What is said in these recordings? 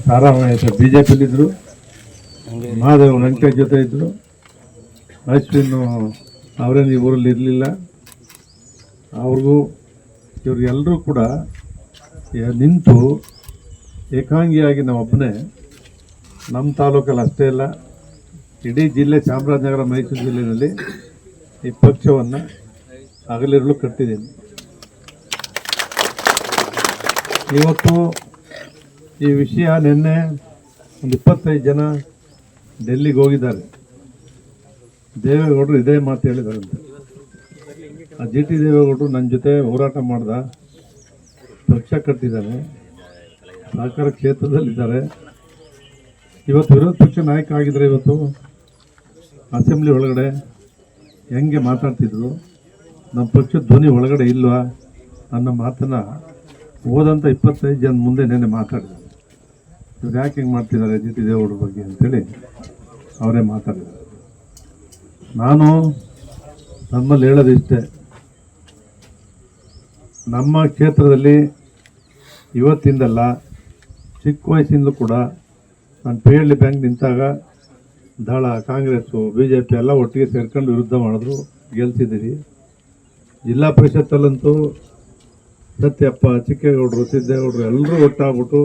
ತಾರಾಮಯ್ಯ ಬಿಜೆಪಿಲಿದ್ರು, ಮಹಾದೇವ್ ವೆಂಕಟೇಶ್ ಜೊತೆ ಇದ್ದರು, ಅಶ್ವಿನ್ ಅವರೇನು ಈ ಊರಲ್ಲಿ ಇರಲಿಲ್ಲ. ಅವ್ರಿಗೂ ಇವ್ರಿಗೆಲ್ಲರೂ ಕೂಡ ನಿಂತು ಏಕಾಂಗಿಯಾಗಿ ನಾವೊಬ್ಬನೇ ನಮ್ಮ ತಾಲೂಕಲ್ಲಿ ಅಷ್ಟೇ ಇಲ್ಲ, ಇಡೀ ಜಿಲ್ಲೆ ಚಾಮರಾಜನಗರ ಮೈಸೂರು ಜಿಲ್ಲೆಯಲ್ಲಿ ಈ ಪಕ್ಷವನ್ನು ಹಗಲಿರುಳು ಕಟ್ಟಿದ್ದೀನಿ. ಇವತ್ತು ಈ ವಿಷಯ ನಿನ್ನೆ ಒಂದು 25 ಜನ ಡೆಲ್ಲಿಗೆ ಹೋಗಿದ್ದಾರೆ. ದೇವೇಗೌಡರು ಇದೇ ಮಾತು ಹೇಳಿದಾರಂತೆ. ಆ ಜಿ ಟಿ ದೇವೇಗೌಡರು ನನ್ನ ಜೊತೆ ಹೋರಾಟ ಮಾಡ್ದ, ಪಕ್ಷ ಕಟ್ಟಿದ್ದಾನೆ, ಸಹಕಾರ ಕ್ಷೇತ್ರದಲ್ಲಿದ್ದಾರೆ. ಇವತ್ತು ವಿರೋಧ ಪಕ್ಷ ನಾಯಕ ಆಗಿದ್ರೆ ಇವತ್ತು ಅಸೆಂಬ್ಲಿ ಒಳಗಡೆ ಹೆಂಗೆ ಮಾತಾಡ್ತಿದ್ರು, ನಮ್ಮ ಪಕ್ಷದ ಧ್ವನಿ ಒಳಗಡೆ ಇಲ್ವಾ ಅನ್ನೋ ಮಾತನ್ನು ಹೋದಂಥ 25 ಜನ ಮುಂದೆ ನೆನ್ನೆ ಮಾತಾಡಿದ್ದಾರೆ. ಇವ್ರು ಯಾಕೆ ಹಿಂಗೆ ಮಾಡ್ತಿದ್ದಾರೆ ಜಿ ಟಿ ದೇವೇಗೌಡರ ಬಗ್ಗೆ ಅಂತೇಳಿ ಅವರೇ ಮಾತಾಡಿದ್ದಾರೆ. ನಾನು ನಮ್ಮಲ್ಲಿ ಹೇಳೋದಿಷ್ಟೇ, ನಮ್ಮ ಕ್ಷೇತ್ರದಲ್ಲಿ ಇವತ್ತಿಂದಲ್ಲ, ಚಿಕ್ಕ ವಯಸ್ಸಿಂದಲೂ ಕೂಡ ನಾನು PLD ಬ್ಯಾಂಕ್ ನಿಂತಾಗ ದಳ, ಕಾಂಗ್ರೆಸ್ಸು, BJP ಎಲ್ಲ ಒಟ್ಟಿಗೆ ಸೇರ್ಕೊಂಡು ವಿರುದ್ಧ ಮಾಡಿದ್ರು, ಗೆಲ್ಸಿದ್ದೀರಿ. ಜಿಲ್ಲಾ ಪರಿಷತ್ತಲ್ಲಂತೂ ಸತ್ಯಪ್ಪ, ಚಿಕ್ಕೇಗೌಡರು, ಸಿದ್ದೇಗೌಡರು ಎಲ್ಲರೂ ಒಟ್ಟಾಗ್ಬಿಟ್ಟು,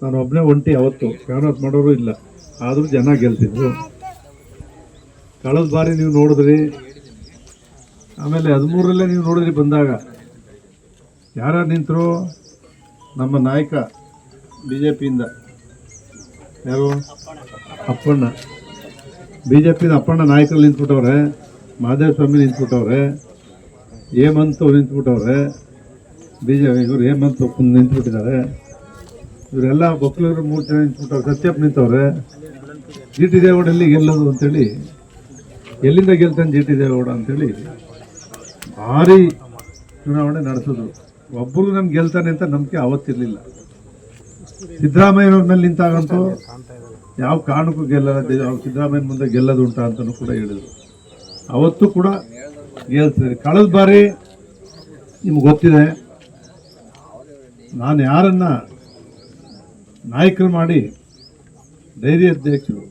ನಾನು ಒಬ್ಬನೇ ಒಂಟಿ, ಅವತ್ತು ಕಾನೂನು ಮಾಡೋರು ಇಲ್ಲ, ಆದರೂ ಜನ ಗೆಲ್ತಿದ್ರು. ಕಳೆದ ಬಾರಿ ನೀವು ನೋಡಿದ್ರಿ, ಆಮೇಲೆ 13ರಲ್ಲೇ ನೀವು ನೋಡಿದ್ರಿ, ಬಂದಾಗ ಯಾರು ನಿಂತರು? ನಮ್ಮ ನಾಯಕ BJPಯಿಂದ ಯಾರು? ಅಪ್ಪಣ್ಣ. BJPಯಿಂದ ಅಪ್ಪಣ್ಣ ನಾಯಕರು ನಿಂತ್ಬಿಟ್ಟವ್ರೆ, ಮಹದೇವ ಸ್ವಾಮಿ ನಿಂತ್ಬಿಟ್ಟವ್ರೆ, ಹೇಮಂತ್ ನಿಂತ್ಬಿಟ್ಟವ್ರೆ, ಇವರು ಹೇಮಂತ್ ನಿಂತ್ಬಿಟ್ಟಿದ್ದಾರೆ. ಇವರೆಲ್ಲ ಒಕ್ಕಲಿಗರು 3 ಜನ ನಿಂತ್ಬಿಟ್ಟವ್ರೆ, ಸತ್ಯಪ್ಪ ನಿಂತವ್ರೆ. ಜಿ ಟಿ ದೇವೇಗೌಡ ಎಲ್ಲಿ ಗೆಲ್ಲೋದು ಅಂತೇಳಿ, ಎಲ್ಲಿಂದ ಗೆಲ್ತಾನೆ ಜಿ ಟಿ ದೇವೇಗೌಡ ಅಂತೇಳಿ ಭಾರಿ ಚುನಾವಣೆ ನಡೆಸಿದ್ರು. ಒಬ್ಬರು ನಮ್ಗೆ ಗೆಲ್ತಾನೆ ಅಂತ ನಂಬಿಕೆ ಅವತ್ತಿರಲಿಲ್ಲ. ಸಿದ್ದರಾಮಯ್ಯವ್ರ ಮೇಲೆ ನಿಂತಾಗಂತೂ ಯಾವ ಕಾರಣಕ್ಕೂ ಗೆಲ್ಲಲ್ಲ, ಸಿದ್ದರಾಮಯ್ಯ ಮುಂದೆ ಗೆಲ್ಲದು ಉಂಟಾ ಅಂತಲೂ ಕೂಡ ಹೇಳಿದರು. ಅವತ್ತು ಕೂಡ ಗೆಲ್ತಿದ್ದಾರೆ. ಕಳೆದ ಬಾರಿ ನಿಮ್ಗೆ ಗೊತ್ತಿದೆ, ನಾನು ಯಾರನ್ನ ನಾಯಕರು ಮಾಡಿ ಡೈರಿ ಅಧ್ಯಕ್ಷರು,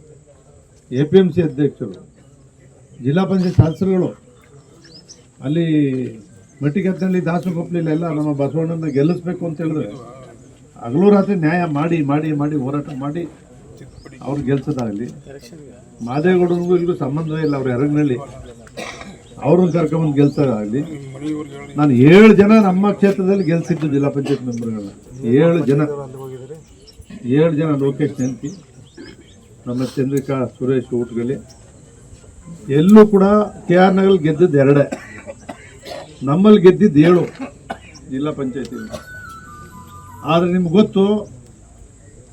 APMC ಅಧ್ಯಕ್ಷರು, ಜಿಲ್ಲಾ ಪಂಚಾಯತ್ ಸದಸ್ಯರುಗಳು, ಅಲ್ಲಿ ಮಟ್ಟಿಗೆತ್ತಲ್ಲಿ ದಾಸಗೊಪ್ಪಲಿಲ್ಲ ಎಲ್ಲ ನಮ್ಮ ಬಸವಣ್ಣನ ಗೆಲ್ಲಿಸ್ಬೇಕು ಅಂತ ಹೇಳಿದ್ರೆ ಹಗಲು ರಾತ್ರಿ ನ್ಯಾಯ ಮಾಡಿ ಮಾಡಿ ಮಾಡಿ ಹೋರಾಟ ಮಾಡಿ ಅವ್ರು ಗೆಲ್ಸೋದಾಗಲಿ. ಮಾದೇಗೌಡರಿಗೂ ಇಲ್ಲಿಗೂ ಸಂಬಂಧವೇ ಇಲ್ಲ, ಅವ್ರು ಎರಗನಳ್ಳಿ, ಅವ್ರನ್ನ ಕರ್ಕೊಂಬಂದು ಗೆಲ್ಸೋದಾಗಲಿ. ನಾನು 7 ಜನ ನಮ್ಮ ಕ್ಷೇತ್ರದಲ್ಲಿ ಗೆಲ್ಸಿದ್ದು ಜಿಲ್ಲಾ ಪಂಚಾಯತ್ ಮೆಂಬರ್ಗಳನ್ನ, 7 ಜನ. ಲೋಕೇಶ್ ನೆಂತಿ, ನಮ್ಮ ಚಂದ್ರಿಕಾ, ಸುರೇಶ್ ಊಟಗಲಿ, ಎಲ್ಲೂ ಕೂಡ KR ನಗರ್ ಗೆದ್ದದ್ದು 2, ನಮ್ಮಲ್ಲಿ ಗೆದ್ದಿದ್ದು 7 ಜಿಲ್ಲಾ ಪಂಚಾಯತಿಯಿಂದ. ಆದರೆ ನಿಮ್ಗೆ ಗೊತ್ತು,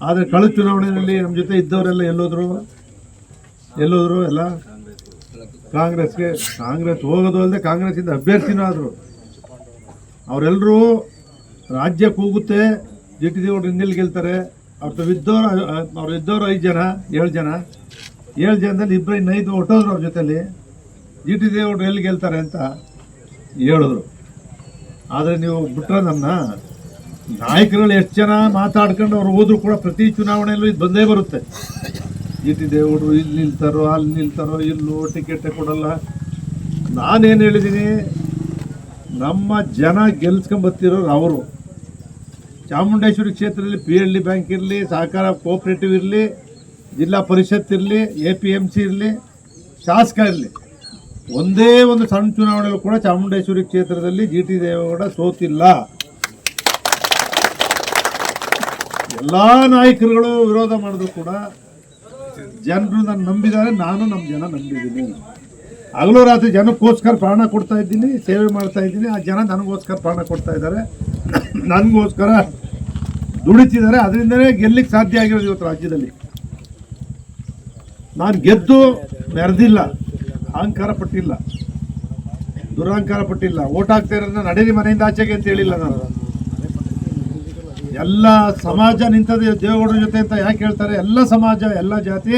ಆದರೆ ಕಳೆದ ಚುನಾವಣೆಯಲ್ಲಿ ನಮ್ಮ ಜೊತೆ ಇದ್ದವರೆಲ್ಲ ಎಲ್ಲೋದ್ರು ಎಲ್ಲ ಕಾಂಗ್ರೆಸ್ಗೆ. ಕಾಂಗ್ರೆಸ್ ಹೋಗೋದು ಅಲ್ಲದೆ ಕಾಂಗ್ರೆಸ್ಸಿಂದ ಅಭ್ಯರ್ಥಿನೂ ಆದರು. ಅವರೆಲ್ಲರೂ ರಾಜ್ಯಕ್ಕೆ ಹೋಗುತ್ತೆ, ಜಿ ಟಿ ದೇವೇಗೌಡರು ಇನ್ನೆಲ್ಲಿ ಗೆಲ್ತಾರೆ, ಅವ್ರು ಇದ್ದವರು 7 ಜನದಲ್ಲಿ ಇಬ್ಬರು 5 ಹೊಟ್ಟೋದ್ರು ಅವ್ರ ಜೊತೆಲಿ. ಜಿ ಟಿ ದೇವೇಗೌಡರು ಎಲ್ಲಿ ಗೆಲ್ತಾರೆ ಅಂತ ಹೇಳಿದ್ರು. ಆದರೆ ನೀವು ಬಿಟ್ಟರೆ ನನ್ನ ನಾಯಕರುಗಳು ಎಷ್ಟು ಜನ ಮಾತಾಡ್ಕೊಂಡು ಅವ್ರು ಹೋದ್ರು ಕೂಡ ಪ್ರತಿ ಚುನಾವಣೆಯಲ್ಲೂ ಇದು ಬಂದೇ ಬರುತ್ತೆ. ಜಿ ಟಿ ದೇವೇಗೌಡರು ಇಲ್ಲಿ ನಿಲ್ತಾರೋ, ಅಲ್ಲಿ ನಿಲ್ತಾರೋ, ಇಲ್ಲೂ ಟಿಕೆಟ್ ಕೊಡಲ್ಲ. ನಾನೇನು ಹೇಳಿದ್ದೀನಿ, ನಮ್ಮ ಜನ ಗೆಲ್ಸ್ಕೊಂಬತ್ತಿರೋರು ಅವರು. ಚಾಮುಂಡೇಶ್ವರಿ ಕ್ಷೇತ್ರದಲ್ಲಿ PLD ಬ್ಯಾಂಕ್ ಇರಲಿ, ಸಹಕಾರ ಕೋಆಪರೇಟಿವ್ ಇರಲಿ, ಜಿಲ್ಲಾ ಪರಿಷತ್ ಇರಲಿ, APMC ಇರಲಿ, ಶಾಸಕ ಇರಲಿ, ಒಂದೇ ಒಂದು ಸಣ್ಣ ಚುನಾವಣೆಗಳು ಕೂಡ ಚಾಮುಂಡೇಶ್ವರಿ ಕ್ಷೇತ್ರದಲ್ಲಿ ಜಿ ಟಿ ದೇವೇಗೌಡ ಸೋತಿಲ್ಲ. ಎಲ್ಲ ನಾಯಕರುಗಳು ವಿರೋಧ ಮಾಡಿದ್ರು ಕೂಡ ಜನರು ನನ್ನ ನಂಬಿದ್ದಾರೆ, ನಾನು ನಮ್ಮ ಜನ ನಂಬಿದ್ದೀನಿ. ಹಗಲು ರಾತ್ರಿ ಜನಕ್ಕೋಸ್ಕರ ಪ್ರಾಣ ಕೊಡ್ತಾ ಇದ್ದೀನಿ, ಸೇವೆ ಮಾಡ್ತಾ ಇದ್ದೀನಿ. ಆ ಜನ ನನಗೋಸ್ಕರ ಪ್ರಾಣ ಕೊಡ್ತಾ ಇದ್ದಾರೆ, ನನಗೋಸ್ಕರ ದುಡಿತಿದ್ದಾರೆ. ಅದರಿಂದಲೇ ಗೆಲ್ಲಿಕ್ಕೆ ಸಾಧ್ಯ ಆಗಿರೋದು ಇವತ್ತು ರಾಜ್ಯದಲ್ಲಿ. ನಾನು ಗೆದ್ದು ಮೆರೆದಿಲ್ಲ, ಅಹಂಕಾರ ಪಟ್ಟಿಲ್ಲ, ದುರಹಂಕಾರ ಪಟ್ಟಿಲ್ಲ. ಓಟ್ ಹಾಕ್ತಾ ಇರೋದನ್ನ ನಡೀರಿ ಮನೆಯಿಂದ ಆಚೆಗೆ ಅಂತ ಹೇಳಿಲ್ಲ ನಾನು. ಎಲ್ಲ ಸಮಾಜ ನಿಂತದೆ ದೇವೇಗೌಡರ ಜೊತೆ ಅಂತ ಯಾಕೆ ಹೇಳ್ತಾರೆ? ಎಲ್ಲ ಸಮಾಜ, ಎಲ್ಲ ಜಾತಿ,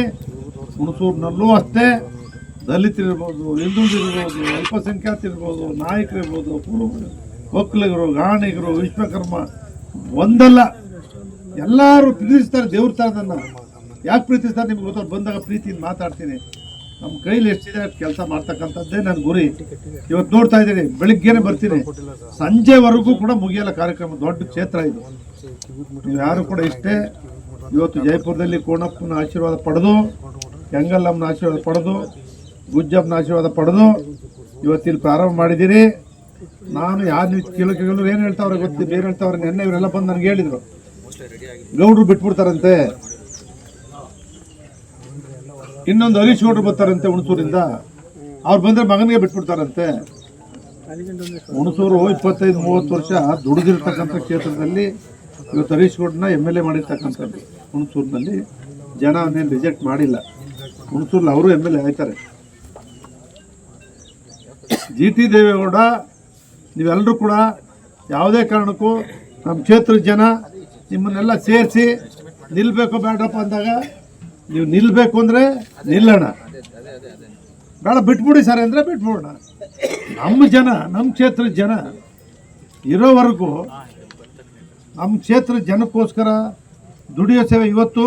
ಹುಣಸೂರಿನಲ್ಲೂ ಅಷ್ಟೇ, ದಲಿತರಿರ್ಬೋದು, ಹಿಂದುಳಿದಿರ್ಬೋದು, ಅಲ್ಪಸಂಖ್ಯಾತರಿರ್ಬೋದು, ನಾಯಕರಿರ್ಬೋದು, ಒಕ್ಕಲಿಗರು, ಗಾಣಿಗರು, ವಿಶ್ವಕರ್ಮ, ಒಂದಲ್ಲ ಎಲ್ಲರೂ ಪ್ರೀತಿಸ್ತಾರೆ ದೇವ್ರ ಥರ ನನ್ನ. ಯಾಕೆ ಪ್ರೀತಿಸ್ತಾರೆ ನಿಮ್ಗೆ ಗೊತ್ತವ್ರು ಬಂದಾಗ ಪ್ರೀತಿಯಿಂದ ಮಾತಾಡ್ತೀನಿ. ನಮ್ಮ ಕೈಲಿ ಎಷ್ಟಿದೆ ಕೆಲಸ ಮಾಡ್ತಕ್ಕಂಥದ್ದೇ ನನ್ನ ಗುರಿ. ಇವತ್ತು ನೋಡ್ತಾ ಇದ್ದೀನಿ, ಬೆಳಿಗ್ಗೆನೆ ಬರ್ತೀನಿ, ಸಂಜೆವರೆಗೂ ಕೂಡ ಮುಗಿಯಲ್ಲ ಕಾರ್ಯಕ್ರಮ. ದೊಡ್ಡ ಕ್ಷೇತ್ರ ಇದು. ನೀವು ಯಾರು ಕೂಡ ಇಷ್ಟೇ ಇವತ್ತು ಜೈಪುರದಲ್ಲಿ ಕೋಣಪ್ಪನ ಆಶೀರ್ವಾದ ಪಡೆದು, ಕೆಂಗಲ್ಲಮ್ಮನ ಆಶೀರ್ವಾದ ಪಡೆದು, ಗುಜ್ಜಪ್ಪನ ಆಶೀರ್ವಾದ ಪಡೆದು ಇವತ್ತಿಲ್ಲಿ ಪ್ರಾರಂಭ ಮಾಡಿದ್ದೀರಿ. ನಾನು ಯಾರು ಕೇಳೋಕೆಗಳು ಏನು ಹೇಳ್ತಾವ್ರೆ ಗೊತ್ತಿಲ್ಲ, ಏನು ಹೇಳ್ತಾವ್ರೆ. ನೆನ್ನೆ ಇವರೆಲ್ಲ ಬಂದು ನನಗೆ ಹೇಳಿದರು, ಗೌಡ್ರು ಬಿಟ್ಬಿಡ್ತಾರಂತೆ, ಇನ್ನೊಂದು ಹರೀಶ್ ಗೌಡ್ರು ಬರ್ತಾರಂತೆ ಹುಣಸೂರಿಂದ, ಅವ್ರು ಬಂದರೆ ಮಗನಿಗೆ ಬಿಟ್ಬಿಡ್ತಾರಂತೆ. ಹುಣಸೂರು 25-30 ವರ್ಷ ದುಡಿದಿರ್ತಕ್ಕಂಥ ಕ್ಷೇತ್ರದಲ್ಲಿ ಇವತ್ತು ಹರೀಶ್ ಗೌಡ್ರನ್ನ MLA ಮಾಡಿರ್ತಕ್ಕಂಥದ್ದು. ಹುಣಸೂರಿನಲ್ಲಿ ಜನ ಅವನ್ನೇನು ರಿಜೆಕ್ಟ್ ಮಾಡಿಲ್ಲ. ಹುಣಸೂರಲ್ಲಿ ಅವರು MLA ಆಯ್ತಾರೆ. GT ದೇವೇಗೌಡ, ನೀವೆಲ್ಲರೂ ಕೂಡ ಯಾವುದೇ ಕಾರಣಕ್ಕೂ ನಮ್ಮ ಕ್ಷೇತ್ರದ ಜನ ನಿಮ್ಮನ್ನೆಲ್ಲ ಸೇರಿಸಿ ನಿಲ್ಲಬೇಕು ಬೇಡಪ್ಪ ಅಂದಾಗ ನೀವು ನಿಲ್ಲಬೇಕು ಅಂದರೆ ನಿಲ್ಲೋಣ, ಬೇಡ ಬಿಟ್ಬಿಡಿ ಸರ್ ಅಂದರೆ ಬಿಟ್ಬಿಡೋಣ. ನಮ್ಮ ಜನ, ನಮ್ಮ ಕ್ಷೇತ್ರದ ಜನ ಇರೋವರೆಗೂ ನಮ್ಮ ಕ್ಷೇತ್ರದ ಜನಕ್ಕೋಸ್ಕರ ದುಡಿಯೋ ಸೇವೆ. ಇವತ್ತು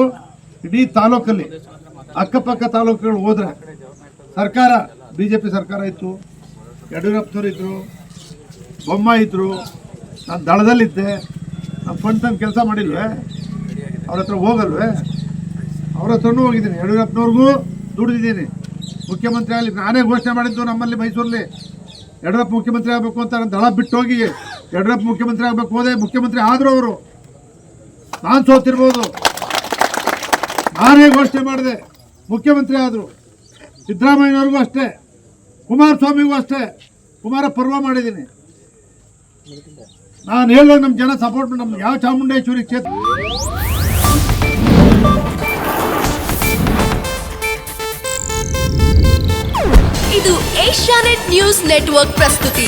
ಇಡೀ ತಾಲೂಕಲ್ಲಿ ಅಕ್ಕಪಕ್ಕ ತಾಲೂಕುಗಳು ಹೋದರೆ ಸರ್ಕಾರ BJP ಸರ್ಕಾರ ಇತ್ತು, ಯಡಿಯೂರಪ್ಪನವ್ರು ಇದ್ದರು, ಬೊಮ್ಮಾಯಿ ಇದ್ದರು, ನಾನು ದಳದಲ್ಲಿದ್ದೆ, ನಾನು ಫಂಡ್ ತಂದು ಕೆಲಸ ಮಾಡಿಲ್ವೇ? ಅವ್ರ ಹತ್ರ ಹೋಗಲ್ವೇ? ಅವ್ರ ಹತ್ರನೂ ಹೋಗಿದ್ದೀನಿ. ಯಡಿಯೂರಪ್ಪನವ್ರಿಗೂ ದುಡಿದಿದ್ದೀನಿ. ಮುಖ್ಯಮಂತ್ರಿ ಆಗಲಿ ನಾನೇ ಘೋಷಣೆ ಮಾಡಿದ್ದು ನಮ್ಮಲ್ಲಿ ಮೈಸೂರಲ್ಲಿ ಯಡಿಯೂರಪ್ಪ ಮುಖ್ಯಮಂತ್ರಿ ಆಗಬೇಕು ಅಂತ. ನಾನು ದಳ ಬಿಟ್ಟು ಹೋಗಿ ಯಡಿಯೂರಪ್ಪ ಮುಖ್ಯಮಂತ್ರಿ ಆಗಬೇಕು ಹೋದೆ, ಮುಖ್ಯಮಂತ್ರಿ ಆದರೂ ಅವರು. ನಾನು ಸೋತಿರ್ಬೋದು, ನಾನೇ ಘೋಷಣೆ ಮಾಡಿದೆ, ಮುಖ್ಯಮಂತ್ರಿ ಆದರು. ಸಿದ್ದರಾಮಯ್ಯನವ್ರಿಗೂ ಅಷ್ಟೇ, ಕುಮಾರಸ್ವಾಮಿಗೂ ಅಷ್ಟೇ, ಕುಮಾರ ಪರ್ವ ಮಾಡಿದ್ದೀನಿ. ನಾನು ಹೇಳಿದಾಗ ನಮ್ಮ ಜನ ಸಪೋರ್ಟ್ ಮಾಡಿ, ನಮ್ಮ ಯಾವ ಚಾಮುಂಡೇಶ್ವರಿ ಕ್ಷೇತ್ರ. ಇದು ಏಷ್ಯಾನೆಟ್ ನ್ಯೂಸ್ ನೆಟ್ವರ್ಕ್ ಪ್ರಸ್ತುತಿ.